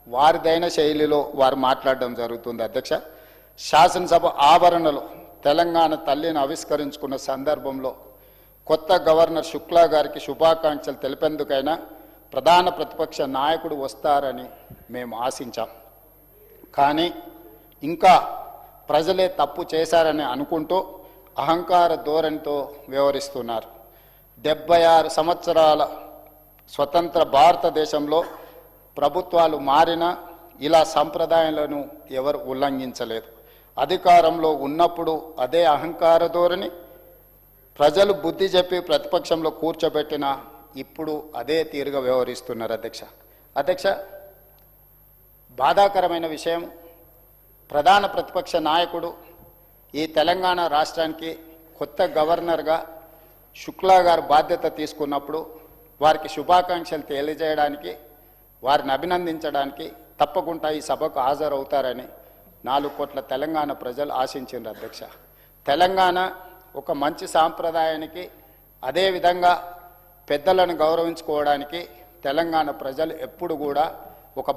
వారిదైన శైలిలో వారు మాట్లాడడం జరుగుతుంది అధ్యక్ష. శాసనసభ ఆవరణలో తెలంగాణ తల్లిని ఆవిష్కరించుకున్న సందర్భంలో కొత్త గవర్నర్ శుక్లా గారికి శుభాకాంక్షలు తెలిపేందుకైనా ప్రధాన ప్రతిపక్ష నాయకుడు వస్తారని మేము ఆశించాం. కానీ ఇంకా ప్రజలే తప్పు చేశారని అనుకుంటూ అహంకార ధోరణితో వ్యవహరిస్తున్నారు. 76 సంవత్సరాల స్వతంత్ర భారతదేశంలో ప్రభుత్వాలు మారినా ఇలా సంప్రదాయాలను ఎవరు ఉల్లంఘించలేదు. అధికారంలో ఉన్నప్పుడు అదే అహంకార ధోరణి, ప్రజలు బుద్ధి చెప్పి ప్రతిపక్షంలో కూర్చోబెట్టినా ఇప్పుడు అదే తీరుగా వ్యవహరిస్తున్నారు అధ్యక్ష. బాధాకరమైన విషయం, ప్రధాన ప్రతిపక్ష నాయకుడు ఈ తెలంగాణ రాష్ట్రానికి కొత్త గవర్నర్గా శుక్లా గారు బాధ్యత తీసుకున్నప్పుడు వారికి శుభాకాంక్షలు తెలియజేయడానికి, వారిని అభినందించడానికి తప్పకుండా ఈ సభకు హాజరవుతారని 4 కోట్ల తెలంగాణ ప్రజలు ఆశించారు అధ్యక్ష. తెలంగాణ ఒక మంచి సాంప్రదాయానికి, అదేవిధంగా పెద్దలను గౌరవించుకోవడానికి తెలంగాణ ప్రజలు ఎప్పుడు కూడా ఒక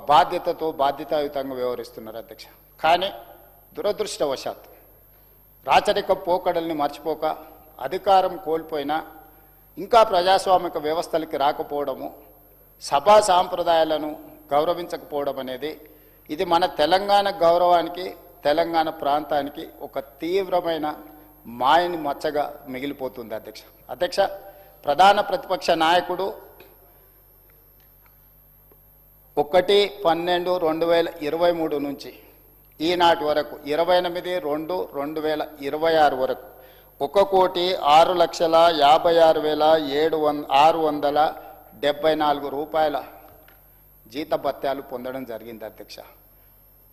బాధ్యతాయుతంగా వ్యవహరిస్తున్నారు అధ్యక్ష. కానీ దురదృష్టవశాత్తు రాచరిక పోకడల్ని మర్చిపోక అధికారం కోల్పోయినా ఇంకా ప్రజాస్వామిక వ్యవస్థలకి రాకపోవడము, సభా సాంప్రదాయాలను గౌరవించకపోవడం అనేది ఇది మన తెలంగాణ గౌరవానికి, తెలంగాణ ప్రాంతానికి ఒక తీవ్రమైన మాయని మచ్చగా మిగిలిపోతుంది అధ్యక్ష. ప్రధాన ప్రతిపక్ష నాయకుడు 1/12/2023 నుంచి ఈనాటి వరకు 28/2/2026 వరకు 1,56,56,774 రూపాయల జీతభత్యాలు పొందడం జరిగింది అధ్యక్ష.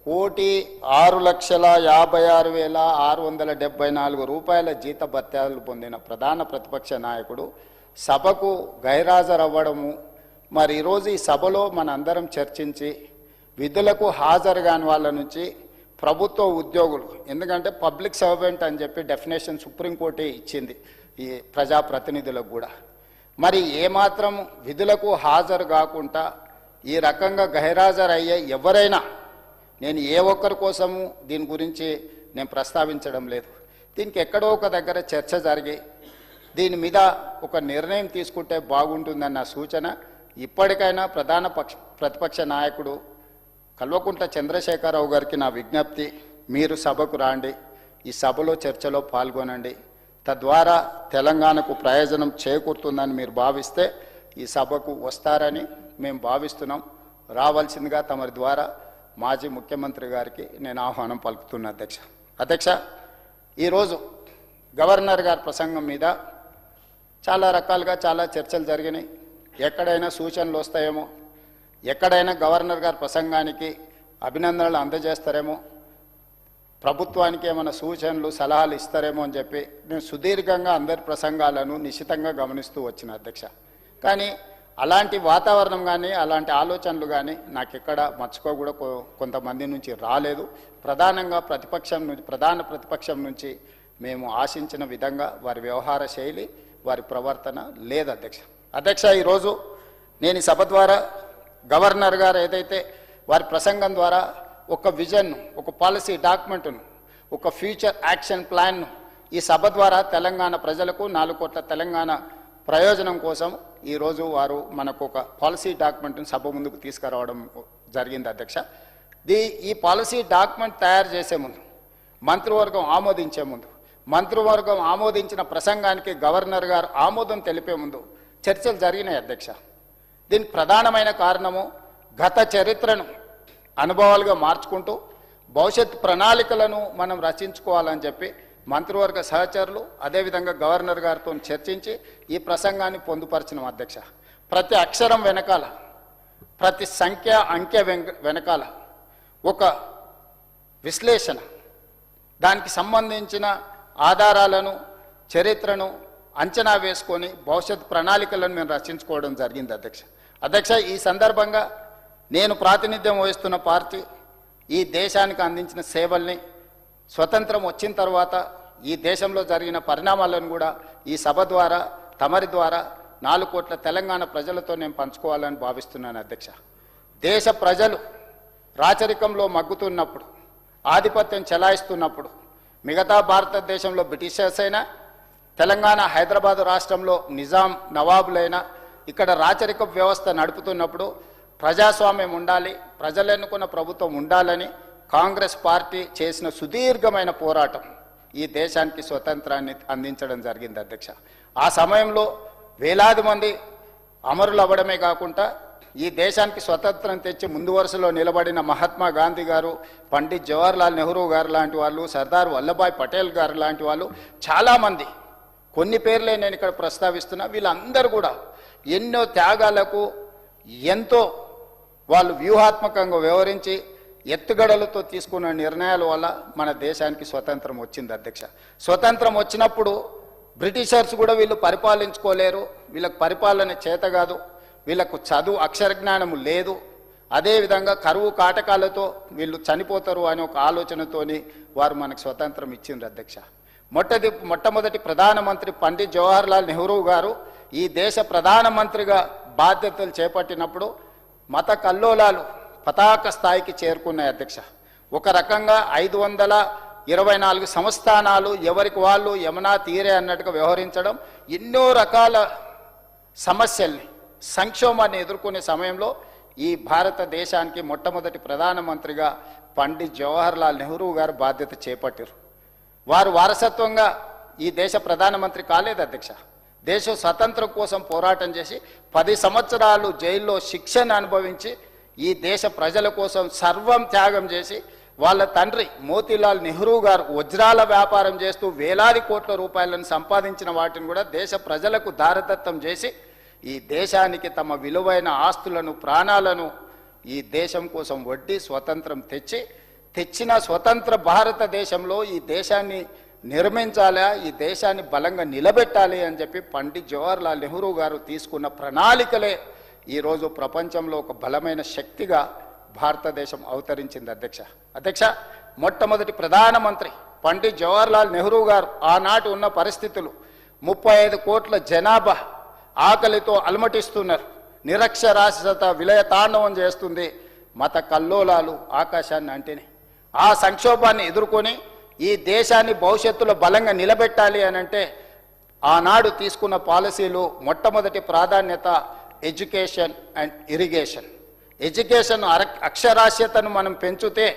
1,06,56,674 రూపాయల జీతభత్యాలు పొందిన ప్రధాన ప్రతిపక్ష నాయకుడు సభకు గైరాజరవ్వడము, మరి ఈరోజు ఈ సభలో మనందరం చర్చించి విధులకు హాజరు కాని వాళ్ళ నుంచి ప్రభుత్వ ఉద్యోగులు, ఎందుకంటే పబ్లిక్ సర్వెంట్ అని చెప్పి డెఫినేషన్ సుప్రీంకోర్టే ఇచ్చింది ఈ ప్రజాప్రతినిధులకు కూడా, మరి ఏమాత్రం విధులకు హాజరు కాకుండా ఈ రకంగా గైరాజరయ్యే ఎవరైనా, నేను ఏ ఒక్కరి కోసము దీని గురించి నేను ప్రస్తావించడం లేదు, దీనికి ఎక్కడో ఒక దగ్గర చర్చ జరిగి దీని మీద ఒక నిర్ణయం తీసుకుంటే బాగుంటుందన్న సూచన. ఇప్పటికైనా ప్రధాన ప్రతిపక్ష నాయకుడు కల్వకుంట్ల చంద్రశేఖరరావు గారికి నా విజ్ఞప్తి, మీరు సభకు రాండి, ఈ సభలో చర్చలో పాల్గొనండి, తద్వారా తెలంగాణకు ప్రయోజనం చేకూరుతుందని మీరు భావిస్తే ఈ సభకు వస్తారని మేము భావిస్తున్నాం. రావాల్సిందిగా తమరి ద్వారా మాజీ ముఖ్యమంత్రి గారికి నేను ఆహ్వానం పలుకుతున్నా అధ్యక్ష. ఈరోజు గవర్నర్ గారి ప్రసంగం మీద చాలా రకాలుగా చాలా చర్చలు జరిగినాయి. ఎక్కడైనా సూచనలు వస్తాయేమో, ఎక్కడైనా గవర్నర్ గారి ప్రసంగానికి అభినందనలు అందజేస్తారేమో, ప్రభుత్వానికి ఏమైనా సూచనలు సలహాలు ఇస్తారేమో అని చెప్పి నేను సుదీర్ఘంగా అందరి ప్రసంగాలను నిశితంగా గమనిస్తూ వచ్చిన అధ్యక్ష. కానీ అలాంటి వాతావరణం కానీ అలాంటి ఆలోచనలు కానీ నాకెక్కడ మర్చిపో కూడా కొంతమంది నుంచి రాలేదు. ప్రధానంగా ప్రధాన ప్రతిపక్షం నుంచి మేము ఆశించిన విధంగా వారి వ్యవహార శైలి, వారి ప్రవర్తన లేదు అధ్యక్ష. ఈరోజు నేను ఈ సభ ద్వారా గవర్నర్ గారు ఏదైతే వారి ప్రసంగం ద్వారా ఒక విజన్ను, ఒక పాలసీ డాక్యుమెంట్ను, ఒక ఫ్యూచర్ యాక్షన్ ప్లాన్ను ఈ సభ ద్వారా తెలంగాణ ప్రజలకు 4 కోట్ల తెలంగాణ ప్రయోజనం కోసం ఈరోజు వారు మనకు ఒక పాలసీ డాక్యుమెంట్ను సభ ముందుకు తీసుకురావడం జరిగింది అధ్యక్ష. ఈ పాలసీ డాక్యుమెంట్ తయారు చేసే ముందు, మంత్రివర్గం ఆమోదించే ముందు, మంత్రివర్గం ఆమోదించిన ప్రసంగానికి గవర్నర్ గారు ఆమోదం తెలిపే ముందు చర్చలు జరిగినాయి అధ్యక్ష. దీనికి ప్రధానమైన కారణము గత చరిత్రను అనుభవాలుగా మార్చుకుంటూ భవిష్యత్ ప్రణాళికలను మనం రచించుకోవాలని చెప్పి మంత్రివర్గ సహచరులు అదేవిధంగా గవర్నర్ గారితో చర్చించి ఈ ప్రసంగాన్ని పొందుపరిచిన అధ్యక్ష. ప్రతి అక్షరం వెనకాల, ప్రతి అంకె వెనకాల ఒక విశ్లేషణ, దానికి సంబంధించిన ఆధారాలను, చరిత్రను అంచనా వేసుకొని భవిష్యత్ ప్రణాళికలను మేము రచించుకోవడం జరిగింది అధ్యక్ష. ఈ సందర్భంగా నేను ప్రాతినిధ్యం వహిస్తున్న పార్టీ ఈ దేశానికి అందించిన సేవల్ని, స్వతంత్రం వచ్చిన తర్వాత ఈ దేశంలో జరిగిన పరిణామాలను కూడా ఈ సభ ద్వారా, తమరి ద్వారా 4 కోట్ల తెలంగాణ ప్రజలతో నేను పంచుకోవాలని భావిస్తున్నాను అధ్యక్ష. దేశ ప్రజలు రాచరికంలో మగ్గుతున్నప్పుడు, ఆధిపత్యం చెలాయిస్తున్నప్పుడు, మిగతా భారతదేశంలో బ్రిటిషర్స్ అయినా, తెలంగాణ హైదరాబాదు రాష్ట్రంలో నిజాం నవాబులైనా ఇక్కడ రాచరిక వ్యవస్థ నడుపుతున్నప్పుడు ప్రజాస్వామ్యం ఉండాలి, ప్రజలు ఎన్నుకున్న ప్రభుత్వం ఉండాలని కాంగ్రెస్ పార్టీ చేసిన సుదీర్ఘమైన పోరాటం ఈ దేశానికి స్వతంత్రాన్ని అందించడం జరిగింది అధ్యక్ష. ఆ సమయంలో వేలాది మంది అమరులు అవ్వడమే కాకుండా ఈ దేశానికి స్వతంత్రం తెచ్చి ముందు వరుసలో నిలబడిన మహాత్మా గాంధీ గారు, పండిత్ జవహర్లాల్ నెహ్రూ గారు లాంటి వాళ్ళు, సర్దార్ వల్లభాయ్ పటేల్ గారు లాంటి వాళ్ళు చాలామంది, కొన్ని పేర్లే నేను ఇక్కడ ప్రస్తావిస్తున్నా, వీళ్ళందరూ కూడా ఎన్నో త్యాగాలకు ఎంతో వాళ్ళు వ్యూహాత్మకంగా వ్యవహరించి ఎత్తుగడలతో తీసుకున్న నిర్ణయాల వల్ల మన దేశానికి స్వతంత్రం వచ్చింది అధ్యక్ష. స్వతంత్రం వచ్చినప్పుడు బ్రిటిషర్స్ కూడా వీళ్ళు పరిపాలించుకోలేరు, వీళ్ళకి పరిపాలన చేత కాదు, వీళ్ళకు చదువు అక్షర జ్ఞానము లేదు, అదేవిధంగా కరువు కాటకాలతో వీళ్ళు చనిపోతారు అనే ఒక ఆలోచనతోని వారు మనకు స్వతంత్రం ఇచ్చిండ్రు అధ్యక్ష. మొట్టమొదటి ప్రధానమంత్రి పండిత్ జవహర్లాల్ నెహ్రూ గారు ఈ దేశ ప్రధానమంత్రిగా బాధ్యతలు చేపట్టినప్పుడు మత కల్లోలాలు పతాక స్థాయికి చేరుకున్నాయి అధ్యక్ష. ఒక రకంగా 524 సంస్థానాలు ఎవరికి వాళ్ళు యమునా తీరే అన్నట్టుగా వ్యవహరించడం, ఎన్నో రకాల సమస్యల్ని, సంక్షోభాన్ని ఎదుర్కొనే సమయంలో ఈ భారతదేశానికి మొట్టమొదటి ప్రధానమంత్రిగా పండిత్ జవహర్లాల్ నెహ్రూ గారు బాధ్యత చేపట్టారు. వారు వారసత్వంగా ఈ దేశ ప్రధానమంత్రి కాలేదు అధ్యక్ష. దేశ స్వతంత్రం కోసం పోరాటం చేసి 10 సంవత్సరాలు జైల్లో శిక్షను అనుభవించి ఈ దేశ ప్రజల కోసం సర్వం త్యాగం చేసి వాళ్ళ తండ్రి మోతీలాల్ నెహ్రూ గారు వజ్రాల వ్యాపారం చేస్తూ వేలాది కోట్ల రూపాయలను సంపాదించిన వాటిని కూడా దేశ ప్రజలకు దారదత్తం చేసి ఈ దేశానికి తమ విలువైన ఆస్తులను, ప్రాణాలను ఈ దేశం కోసం వడ్డీ స్వతంత్రం తెచ్చిన స్వతంత్ర భారతదేశంలో ఈ దేశాన్ని నిర్మించాలా, ఈ దేశాన్ని బలంగా నిలబెట్టాలి అని చెప్పి పండిత్ జవహర్లాల్ నెహ్రూ గారు తీసుకున్న ప్రణాళికలే ఈరోజు ప్రపంచంలో ఒక బలమైన శక్తిగా భారతదేశం అవతరించింది అధ్యక్ష. మొట్టమొదటి ప్రధానమంత్రి పండిత్ జవహర్లాల్ నెహ్రూ గారు ఆనాటి ఉన్న పరిస్థితులు, 35 కోట్ల జనాభా ఆకలితో అలమటిస్తున్నారు, నిరక్షరాస్యత విలయతాండవం చేస్తుంది, మత కల్లోలాలు ఆకాశాన్ని అంటేనే. ఆ సంక్షోభాన్ని ఎదుర్కొని ఈ దేశాన్ని భవిష్యత్తులో బలంగా నిలబెట్టాలి అని అంటే ఆనాడు తీసుకున్న పాలసీలు మొట్టమొదటి ప్రాధాన్యత ఎడ్యుకేషన్ అండ్ ఇరిగేషన్. ఎడ్యుకేషన్ అక్షరాస్యతను మనం పెంచుతే,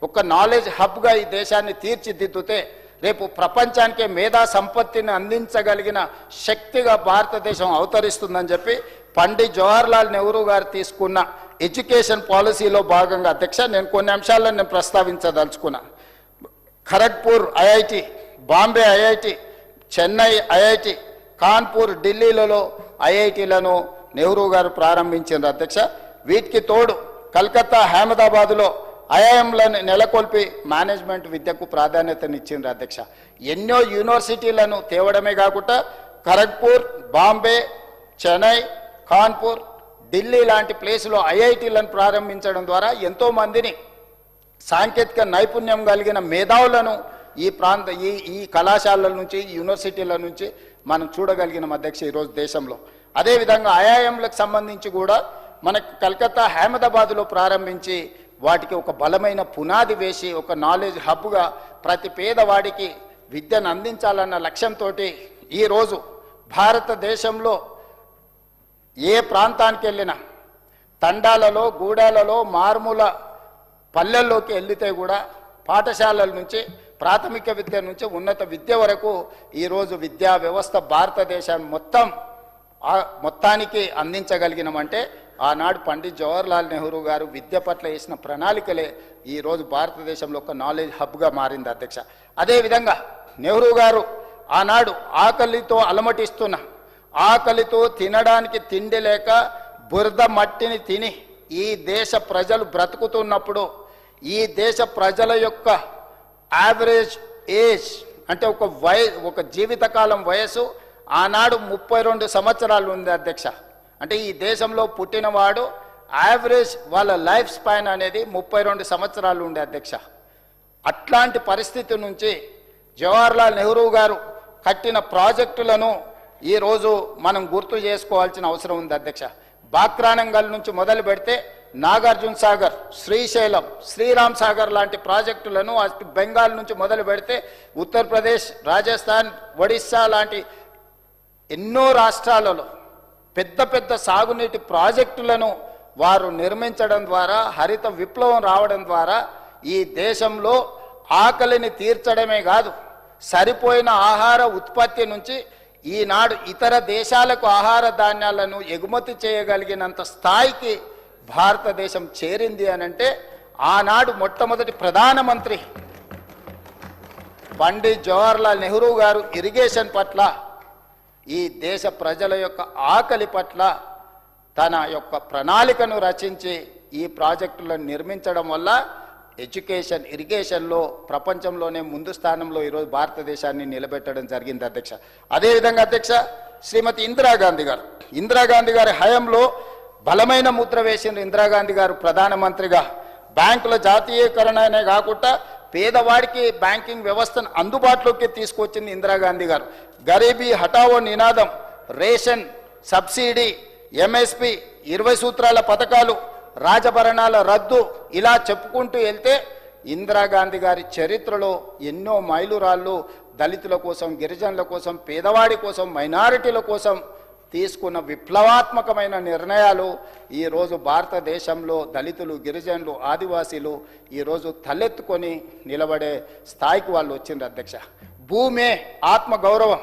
ఒక నాలెడ్జ్ హబ్గా ఈ దేశాన్ని తీర్చిదిద్దుతే రేపు ప్రపంచానికే మేధా సంపత్తిని అందించగలిగిన శక్తిగా భారతదేశం అవతరిస్తుందని చెప్పి పండిత్ జవహర్లాల్ నెహ్రూ గారు తీసుకున్న ఎడ్యుకేషన్ పాలసీలో భాగంగా అధ్యక్ష నేను కొన్ని అంశాలను నేను ప్రస్తావించదలుచుకున్నా. Kharagpur IIT, Bombay IIT, Chennai IIT, Kanpur, ఢిల్లీలలో ఐఐటీలను నెహ్రూ గారు ప్రారంభించారు అధ్యక్ష. వీటికి తోడు కలకత్తా, అహ్మదాబాద్లో ఐఐఎంలను నెలకొల్పి మేనేజ్మెంట్ విద్యకు ప్రాధాన్యతనిచ్చిండ్రు అధ్యక్ష. ఎన్నో యూనివర్సిటీలను తేవడమే కాకుండా ఖరగ్పూర్, బాంబే, చెన్నై, కాన్పూర్, ఢిల్లీ లాంటి ప్లేసులో ఐఐటీలను ప్రారంభించడం ద్వారా ఎంతోమందిని సాంకేతిక నైపుణ్యం కలిగిన మేధావులను ఈ కళాశాలల నుంచి, యూనివర్సిటీల నుంచి మనం చూడగలిగిన అధ్యక్ష ఈరోజు దేశంలో. అదేవిధంగా ఐఐఎంలకు సంబంధించి కూడా మనకు కలకత్తా, అహ్మదాబాద్లో ప్రారంభించి వాటికి ఒక బలమైన పునాది వేసి ఒక నాలెడ్జ్ హబ్గా ప్రతి పేదవాడికి విద్యను అందించాలన్న లక్ష్యంతో ఈరోజు భారతదేశంలో ఏ ప్రాంతానికి వెళ్ళినా, తండాలలో, గూడాలలో, మారుమూల పల్లెల్లోకి వెళ్తే కూడా పాఠశాలల నుంచి, ప్రాథమిక విద్య నుంచి ఉన్నత విద్య వరకు ఈరోజు విద్యా వ్యవస్థ భారతదేశాన్ని మొత్తానికి అందించగలిగినామంటే ఆనాడు పండిత్ జవహర్లాల్ నెహ్రూ గారు విద్య పట్ల వేసిన ప్రణాళికలే ఈరోజు భారతదేశంలో ఒక నాలెడ్జ్ హబ్గా మారింది అధ్యక్ష. అదేవిధంగా నెహ్రూ గారు ఆనాడు ఆకలితో అలమటిస్తున్న, ఆకలితో తినడానికి తిండి లేక బురద మట్టిని తిని ఈ దేశ ప్రజలు బ్రతుకుతున్నప్పుడు ఈ దేశ ప్రజల యొక్క యావరేజ్ ఏజ్ అంటే ఒక జీవితకాలం వయసు ఆనాడు 32 సంవత్సరాలు ఉంది అధ్యక్ష. అంటే ఈ దేశంలో పుట్టినవాడు యావరేజ్ వాళ్ళ లైఫ్ స్పాన్ అనేది 32 సంవత్సరాలు ఉండే అధ్యక్ష. అట్లాంటి పరిస్థితి నుంచి జవహర్లాల్ నెహ్రూ గారు కట్టిన ప్రాజెక్టులను ఈరోజు మనం గుర్తు చేసుకోవాల్సిన అవసరం ఉంది అధ్యక్ష. బాక్రానంగల్ నుంచి మొదలు పెడితే నాగార్జున సాగర్, శ్రీశైలం, శ్రీరామ్ సాగర్ లాంటి ప్రాజెక్టులను అటు బెంగాల్ నుంచి మొదలు పెడితే ఉత్తరప్రదేశ్, రాజస్థాన్, ఒడిస్సా లాంటి ఎన్నో రాష్ట్రాలలో పెద్ద పెద్ద సాగునీటి ప్రాజెక్టులను వారు నిర్మించడం ద్వారా, హరిత విప్లవం రావడం ద్వారా ఈ దేశంలో ఆకలిని తీర్చడమే కాదు, సరిపోయిన ఆహార ఉత్పత్తి నుంచి ఈనాడు ఇతర దేశాలకు ఆహార ధాన్యాలను ఎగుమతి చేయగలిగినంత స్థాయికి భారతదేశం చేరింది అనంటే ఆనాడు మొట్టమొదటి ప్రధానమంత్రి పండిత్ జవహర్లాల్ నెహ్రూ గారు ఇరిగేషన్ పట్ల, ఈ దేశ ప్రజల యొక్క ఆకలి పట్ల తన యొక్క ప్రణాళికను రచించి ఈ ప్రాజెక్టులను నిర్మించడం వల్ల ఎడ్యుకేషన్, ఇరిగేషన్లో ప్రపంచంలోనే ముందు స్థానంలో ఈరోజు భారతదేశాన్ని నిలబెట్టడం జరిగింది అధ్యక్ష. అదేవిధంగా అధ్యక్ష, శ్రీమతి ఇందిరాగాంధీ గారి హయాంలో బలమైన ముద్ర వేసిన ఇందిరాగాంధీ గారు ప్రధానమంత్రిగా బ్యాంకుల జాతీయకరణనే కాకుండా పేదవాడికి బ్యాంకింగ్ వ్యవస్థను అందుబాటులోకి తీసుకొచ్చింది ఇందిరాగాంధీ గారు. గరీబీ హఠావో నినాదం, రేషన్ సబ్సిడీ, ఎంఎస్పి, 20 సూత్రాల పథకాలు, రాజభరణాల రద్దు, ఇలా చెప్పుకుంటూ వెళ్తే ఇందిరాగాంధీ గారి చరిత్రలో ఎన్నో మైలురాళ్ళు దళితుల కోసం, గిరిజనుల కోసం, పేదవాడి కోసం, మైనారిటీల కోసం తీసుకున్న విప్లవాత్మకమైన నిర్ణయాలు ఈరోజు భారతదేశంలో దళితులు, గిరిజనులు, ఆదివాసీలు ఈరోజు తలెత్తుకొని నిలబడే స్థాయికి వాళ్ళు వచ్చింది అధ్యక్ష. భూమే ఆత్మగౌరవం,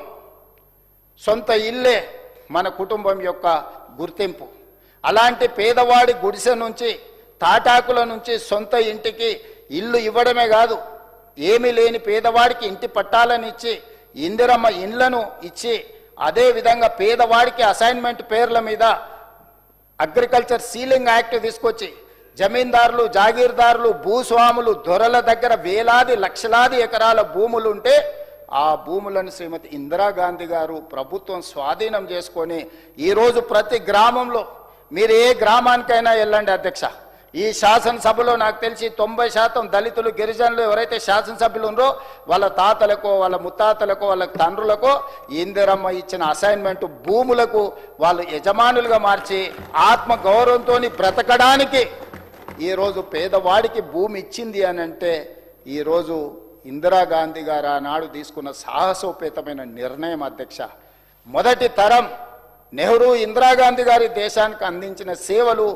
సొంత ఇల్లే మన కుటుంబం యొక్క గుర్తింపు. అలాంటి పేదవాడి గుడిసె నుంచి, తాటాకుల నుంచి సొంత ఇంటికి ఇల్లు ఇవ్వడమే కాదు, ఏమీ లేని పేదవాడికి ఇంటి పట్టాలను ఇచ్చి, ఇందిరమ్మ ఇండ్లను ఇచ్చి, అదేవిధంగా పేదవాడికి అసైన్మెంట్ పేర్ల మీద అగ్రికల్చర్ సీలింగ్ యాక్ట్ తీసుకొచ్చి జమీందారులు, జాగీర్దారులు, భూస్వాములు, దొరల దగ్గర వేలాది లక్షలాది ఎకరాల భూములు ఉంటే ఆ భూములను శ్రీమతి ఇందిరాగాంధీ గారు ప్రభుత్వం స్వాధీనం చేసుకొని ఈరోజు ప్రతి గ్రామంలో, మీరు ఏ గ్రామానికైనా వెళ్ళండి అధ్యక్ష, ఈ శాసనసభలో నాకు తెలిసి 90% దళితులు, గిరిజనులు ఎవరైతే శాసనసభ్యులు ఉన్నారో వాళ్ళ తాతలకో, వాళ్ళ ముత్తాతలకో, వాళ్ళ తండ్రులకో ఇందిరమ్మ ఇచ్చిన అసైన్మెంట్ భూములకు వాళ్ళు యజమానులుగా మార్చి ఆత్మ గౌరవంతో బ్రతకడానికి ఈరోజు పేదవాడికి భూమి ఇచ్చింది అని అంటే ఈరోజు ఇందిరాగాంధీ గారు ఆనాడు తీసుకున్న సాహసోపేతమైన నిర్ణయం అధ్యక్ష. మొదటి తరం నెహ్రూ, ఇందిరాగాంధీ గారి దేశానికి అందించిన సేవలు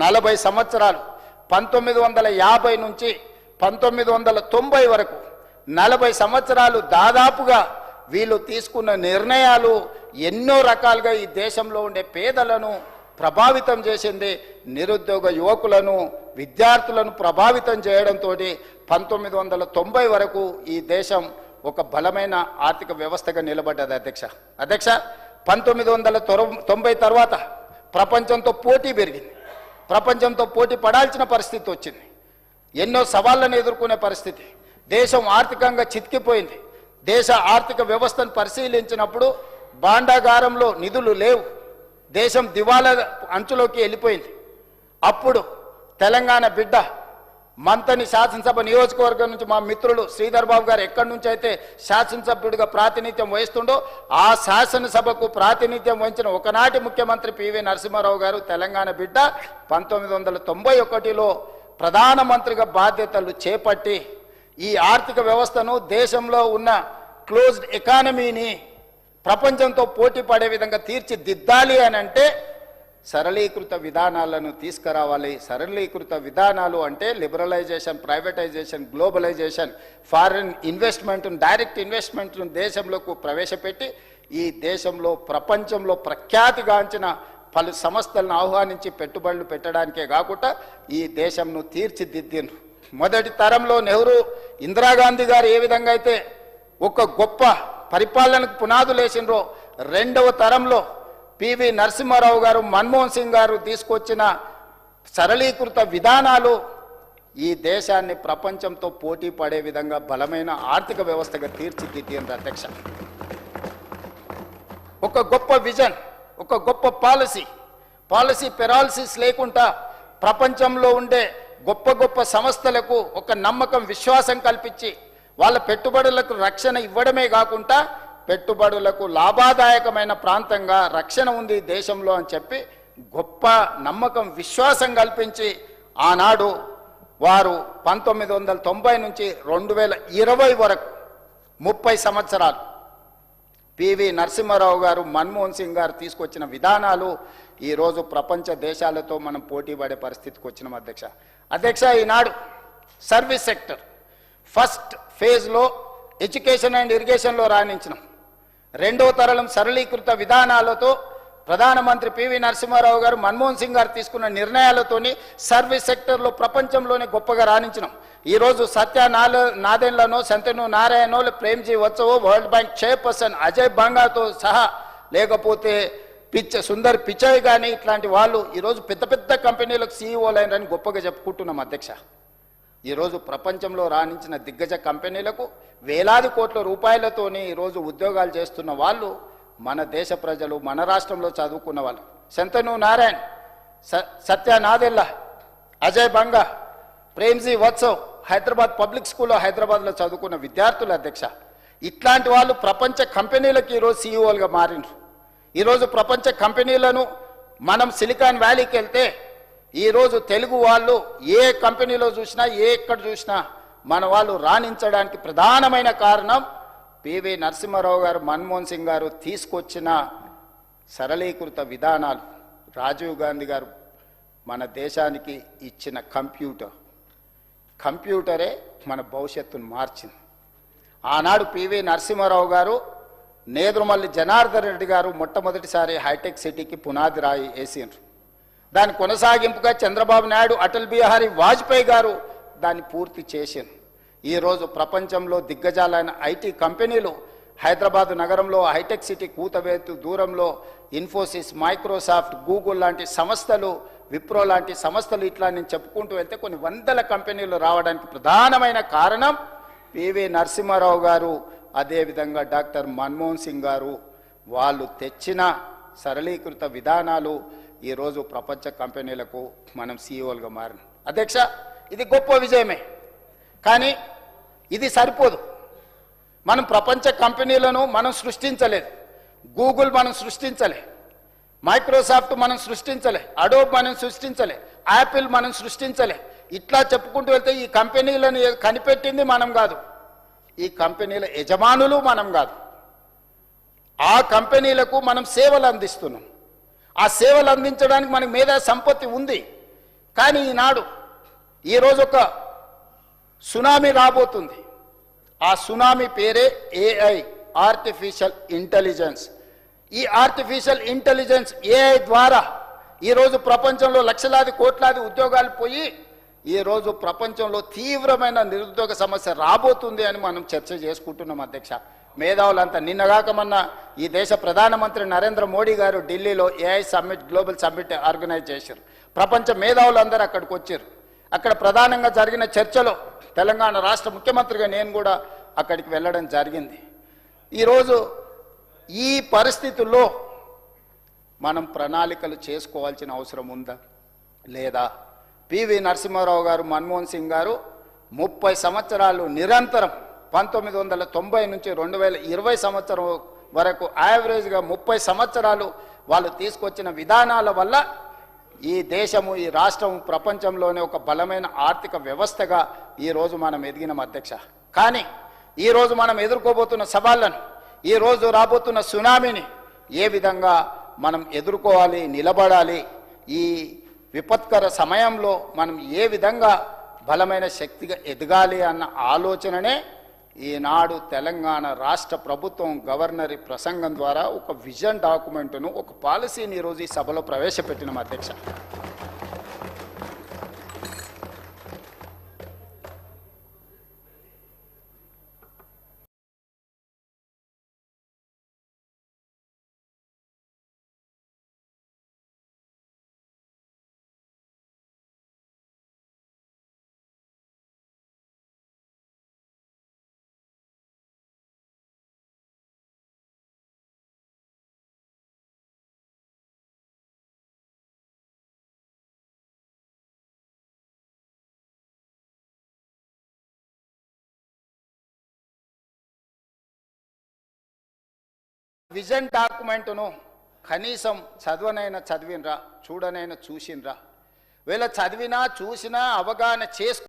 40 సంవత్సరాలు, 1950 నుంచి 1990 వరకు 40 సంవత్సరాలు దాదాపుగా వీళ్ళు తీసుకున్న నిర్ణయాలు ఎన్నో రకాలుగా ఈ దేశంలో ఉండే పేదలను ప్రభావితం చేసింది. నిరుద్యోగ యువకులను, విద్యార్థులను ప్రభావితం చేయడంతో 1990 వరకు ఈ దేశం ఒక బలమైన ఆర్థిక వ్యవస్థగా నిలబడ్డది అధ్యక్ష. 1990 తర్వాత ప్రపంచంతో పోటీ పెరిగింది, ప్రపంచంతో పోటీ పడాల్సిన పరిస్థితి వచ్చింది, ఎన్నో సవాళ్ళను ఎదుర్కొనే పరిస్థితి, దేశం ఆర్థికంగా చితికిపోయింది. దేశ ఆర్థిక వ్యవస్థను పరిశీలించినప్పుడు భాండాగారంలో నిధులు లేవు, దేశం దివాలా అంచులోకి వెళ్ళిపోయింది. అప్పుడు తెలంగాణ బిడ్డ, మంతని శాసనసభ నియోజకవర్గం నుంచి మా మిత్రులు శ్రీధర్ బాబు గారు ఎక్కడి నుంచి అయితే శాసనసభ్యుడిగా ప్రాతినిధ్యం వహిస్తుండో ఆ శాసనసభకు ప్రాతినిధ్యం వహించిన ఒకనాటి ముఖ్యమంత్రి పివి నరసింహారావు గారు తెలంగాణ బిడ్డ 1991లో ప్రధానమంత్రిగా బాధ్యతలు చేపట్టి ఈ ఆర్థిక వ్యవస్థను, దేశంలో ఉన్న క్లోజ్డ్ ఎకానమీని ప్రపంచంతో పోటీ పడే విధంగా తీర్చిదిద్దాలి అని అంటే సరళీకృత విధానాలను తీసుకురావాలి. సరళీకృత విధానాలు అంటే liberalisation, privatisation, globalisation, foreign investment, direct ఇన్వెస్ట్మెంట్ను దేశంలోకి ప్రవేశపెట్టి ఈ దేశంలో ప్రపంచంలో ప్రఖ్యాతిగాంచిన పలు సంస్థలను ఆహ్వానించి పెట్టుబడులు పెట్టడానికే కాకుండా ఈ దేశంను తీర్చిదిద్దిండ్రు. మొదటి తరంలో నెహ్రూ, ఇందిరాగాంధీ గారు ఏ విధంగా అయితే ఒక గొప్ప పరిపాలనకు పునాదులు వేసిండ్రో, రెండవ తరంలో పివి నరసింహారావు గారు, మన్మోహన్ సింగ్ గారు తీసుకొచ్చిన సరళీకృత విధానాలు ఈ దేశాన్ని ప్రపంచంతో పోటీ పడే విధంగా బలమైన ఆర్థిక వ్యవస్థగా తీర్చిదిద్దింది అధ్యక్ష. ఒక గొప్ప విజన్, ఒక గొప్ప పాలసీ పెరాలసిస్ లేకుండా ప్రపంచంలో ఉండే గొప్ప గొప్ప సంస్థలకు ఒక నమ్మకం, విశ్వాసం కల్పించి వాళ్ళ పెట్టుబడులకు రక్షణ ఇవ్వడమే కాకుండా పెట్టుబడులకు లాభదాయకమైన ప్రాంతంగా రక్షణ ఉంది దేశంలో అని చెప్పి గొప్ప నమ్మకం విశ్వాసం కల్పించి ఆనాడు వారు 1990 నుంచి 2020 వరకు 30 సంవత్సరాలు పివి నరసింహారావు గారు, మన్మోహన్ సింగ్ గారు తీసుకొచ్చిన విధానాలు ఈరోజు ప్రపంచ దేశాలతో మనం పోటీ పడే పరిస్థితికి వచ్చినాం అధ్యక్ష. ఈనాడు సర్వీస్ సెక్టర్ ఫస్ట్ ఫేజ్లో ఎడ్యుకేషన్ అండ్ ఇరిగేషన్లో రాణించినాం. రెండవ తరలం సరళీకృత విధానాలతో ప్రధానమంత్రి పివి నరసింహారావు గారు, మన్మోహన్ సింగ్ గారు తీసుకున్న నిర్ణయాలతోని సర్వీస్ సెక్టర్లో ప్రపంచంలోనే గొప్పగా రాణించినాం. ఈరోజు సత్య నాదెండ్లనో, శంతను నారాయణో, ప్రేమ్జీ వచ్చవో, వరల్డ్ బ్యాంక్ చైర్పర్సన్ అజయ్ బంగాతో సహా, లేకపోతే సుందర్ పిచాయ్ కానీ ఇట్లాంటి వాళ్ళు ఈరోజు పెద్ద పెద్ద కంపెనీలకు సీఈఓలు అయినారని గొప్పగా చెప్పుకుంటున్నాం అధ్యక్ష. ఈరోజు ప్రపంచంలో రాణించిన దిగ్గజ కంపెనీలకు వేలాది కోట్ల రూపాయలతోని ఈరోజు ఉద్యోగాలు చేస్తున్న వాళ్ళు మన దేశ ప్రజలు, మన రాష్ట్రంలో చదువుకున్న వాళ్ళు. శంతను నారాయణ్, సత్య నాదెల్లా, అజయ్ బంగా, ప్రేమ్జీ వత్సవ్ హైదరాబాద్ పబ్లిక్ స్కూల్లో హైదరాబాద్లో చదువుకున్న విద్యార్థులు అధ్యక్ష. ఇట్లాంటి వాళ్ళు ప్రపంచ కంపెనీలకు ఈరోజు సీఈఓలుగా మారినారు. ఈరోజు ప్రపంచ కంపెనీలను మనం సిలికాన్ వ్యాలీకి వెళ్తే ఈరోజు తెలుగు వాళ్ళు ఏ కంపెనీలో చూసినా, ఎక్కడ చూసినా మన వాళ్ళు రాణించడానికి ప్రధానమైన కారణం పివి నరసింహారావు గారు, మన్మోహన్ సింగ్ గారు తీసుకొచ్చిన సరళీకృత విధానాలు. రాజీవ్ గాంధీ గారు మన దేశానికి ఇచ్చిన కంప్యూటరే మన భవిష్యత్తును మార్చింది. ఆనాడు పివి నరసింహారావు గారు, నేదురుమల్లి జనార్దన్ రెడ్డి గారు మొట్టమొదటిసారి హైటెక్ సిటీకి పునాది రాయి వేసిండ్రు. దాని కొనసాగింపుగా చంద్రబాబు నాయుడు, అటల్ బిహారీ వాజ్పేయి గారు దాన్ని పూర్తి చేసిండ్రు. ఈరోజు ప్రపంచంలో దిగ్గజాలైన ఐటీ కంపెనీలు హైదరాబాద్ నగరంలో హైటెక్ సిటీ కూతవేతు దూరంలో ఇన్ఫోసిస్, మైక్రోసాఫ్ట్, గూగుల్ లాంటి సంస్థలు, విప్రో లాంటి సంస్థలు, ఇట్లా నేను చెప్పుకుంటూ వెళ్తే కొన్ని వందల కంపెనీలు రావడానికి ప్రధానమైన కారణం పివి నరసింహారావు గారు, అదేవిధంగా డాక్టర్ మన్మోహన్ సింగ్ గారు. వాళ్ళు తెచ్చిన సరళీకృత విధానాలు ఈరోజు ప్రపంచ కంపెనీలకు మనం సీఈఓలుగా మారిన అధ్యక్ష. ఇది గొప్ప విజయమే, కానీ ఇది సరిపోదు. మనం ప్రపంచ కంపెనీలను మనం సృష్టించలేదు. గూగుల్ మనం సృష్టించలే, మైక్రోసాఫ్ట్ మనం సృష్టించలే, అడోబ్ మనం సృష్టించలే, యాపిల్ మనం సృష్టించలే. ఇట్లా చెప్పుకుంటూ వెళ్తే ఈ కంపెనీలను కనిపెట్టింది మనం కాదు, ఈ కంపెనీల యజమానులు మనం కాదు. ఆ కంపెనీలకు మనం సేవలు అందిస్తున్నాం. ఆ సేవలు అందించడానికి మనకి మేధా సంపత్తి ఉంది. కానీ ఈరోజు ఒక సునామీ రాబోతుంది. ఆ సునామీ పేరే ఏఐ, ఆర్టిఫిషియల్ ఇంటెలిజెన్స్. ఈ ఆర్టిఫిషియల్ ఇంటెలిజెన్స్ ఏఐ ద్వారా ఈరోజు ప్రపంచంలో లక్షలాది కోట్లాది ఉద్యోగాలు పోయి ఈరోజు ప్రపంచంలో తీవ్రమైన నిరుద్యోగ సమస్య రాబోతుంది అని మనం చర్చ చేసుకుంటున్నాం అధ్యక్ష. మేధావులంతా నిన్నగాక మొన్న ఈ దేశ ప్రధానమంత్రి నరేంద్ర మోడీ గారు ఢిల్లీలో AI summit, global summit organise చేశారు. ప్రపంచ మేధావులందరూ అక్కడికి వచ్చారు. అక్కడ ప్రధానంగా జరిగిన చర్చలో తెలంగాణ రాష్ట్ర ముఖ్యమంత్రిగా నేను కూడా అక్కడికి వెళ్ళడం జరిగింది. ఈరోజు ఈ పరిస్థితుల్లో మనం ప్రణాళికలు చేసుకోవాల్సిన అవసరం ఉందా లేదా? పివి నరసింహారావు గారు, మన్మోహన్ సింగ్ గారు 30 సంవత్సరాలు నిరంతరం 1990 నుంచి 2020 సంవత్సరం వరకు యావరేజ్గా 30 సంవత్సరాలు వాళ్ళు తీసుకొచ్చిన విధానాల వల్ల ఈ దేశము, ఈ రాష్ట్రము ప్రపంచంలోనే ఒక బలమైన ఆర్థిక వ్యవస్థగా ఈరోజు మనం ఎదిగిన అధ్యక్ష. కానీ ఈరోజు మనం ఎదుర్కోబోతున్న సవాళ్ళను, ఈరోజు రాబోతున్న సునామీని ఏ విధంగా మనం ఎదుర్కోవాలి, నిలబడాలి, ఈ విపత్కర సమయంలో మనం ఏ విధంగా బలమైన శక్తిగా ఎదగాలి అన్న ఆలోచననే ఈనాడు తెలంగాణ రాష్ట్ర ప్రభుత్వం గవర్నర్ ప్రసంగం ద్వారా ఒక విజన్ డాక్యుమెంట్ను, ఒక పాలసీని ఈరోజు ఈ సభలో ప్రవేశపెట్టిన అధ్యక్ష. విజన్ డాక్యుమెంట్ను కనీసం చదవనైనా చదివినరా, చూడనైనా చూసినరా? వీళ్ళ చదివినా చూసినా అవగాహన చేసుకు